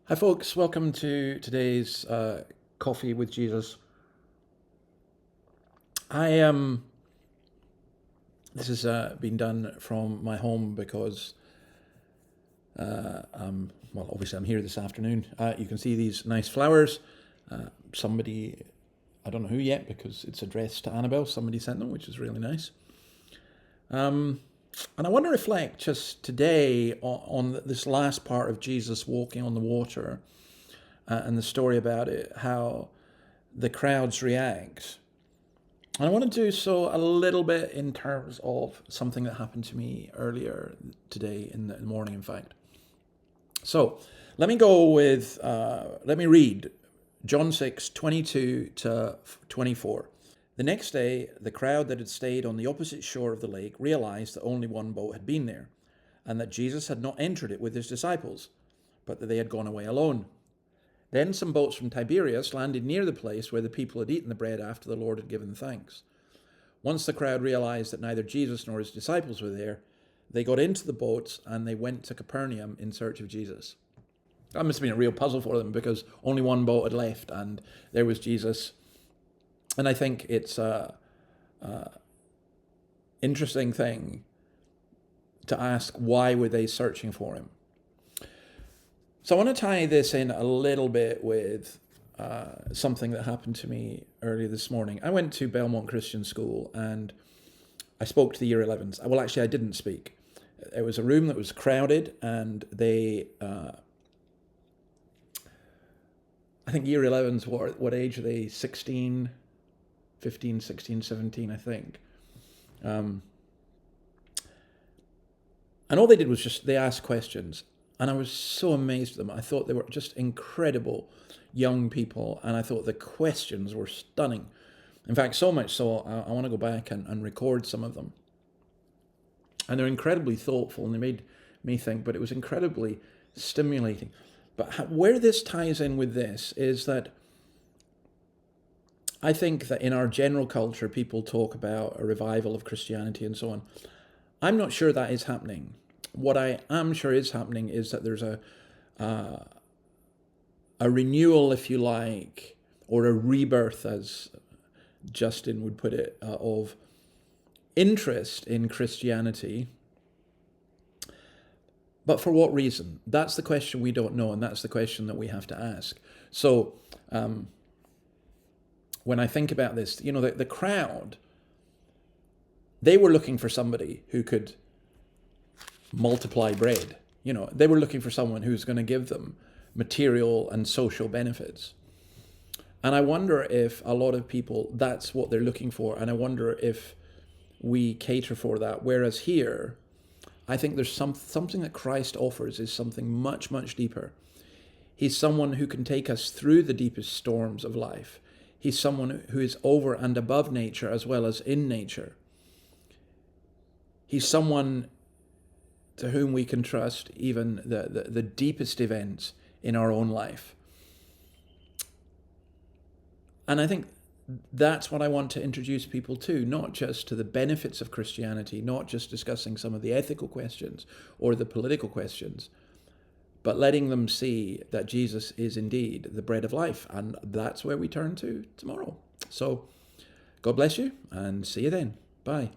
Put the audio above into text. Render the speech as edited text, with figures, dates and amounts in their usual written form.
Hi, folks. Welcome to today's Coffee with Jesus. I This has been done from my home because, obviously I'm here this afternoon. You can see these nice flowers. Somebody, I don't know who yet because it's addressed to Annabelle. Somebody sent them, which is really nice. And I want to reflect just today on this last part of Jesus walking on the water and the story about it, how the crowds react. And I want to do so a little bit in terms of something that happened to me earlier today in the morning, in fact. So let me read John 6:22 to 24. The next day, the crowd that had stayed on the opposite shore of the lake realized that only one boat had been there, and that Jesus had not entered it with his disciples, but that they had gone away alone. Then some boats from Tiberias landed near the place where the people had eaten the bread after the Lord had given thanks. Once the crowd realized that neither Jesus nor his disciples were there, they got into the boats and they went to Capernaum in search of Jesus. That must have been a real puzzle for them because only one boat had left and there was Jesus. And I think it's an interesting thing to ask, why were they searching for him? So I want to tie this in a little bit with something that happened to me earlier this morning. I went to Belmont Christian School and I spoke to the Year 11s. Well, actually, I didn't speak. It was a room that was crowded and they, I think Year 11s, what age are they? 16, 15, 16, 17, I think. And all they did was they asked questions. And I was so amazed at them. I thought they were just incredible young people. And I thought the questions were stunning. In fact, so much so, I want to go back and record some of them. And they're incredibly thoughtful and they made me think, but it was incredibly stimulating. But where this ties in with this is that I think that in our general culture, people talk about a revival of Christianity and so on. I'm not sure that is happening. What I am sure is happening is that there's a renewal, if you like, or a rebirth, as Justin would put it, of interest in Christianity. But for what reason? That's the question we don't know, and that's the question that we have to ask. So when I think about this, the crowd, they were looking for somebody who could multiply bread. They were looking for someone who's going to give them material and social benefits. And I wonder if a lot of people, that's what they're looking for. And I wonder if we cater for that. Whereas here, I think there's something that Christ offers is something much, much deeper. He's someone who can take us through the deepest storms of life. He's someone who is over and above nature as well as in nature. He's someone to whom we can trust even the deepest events in our own life. And I think that's what I want to introduce people to, not just to the benefits of Christianity, not just discussing some of the ethical questions or the political questions, but letting them see that Jesus is indeed the bread of life. And that's where we turn to tomorrow. So God bless you and see you then. Bye.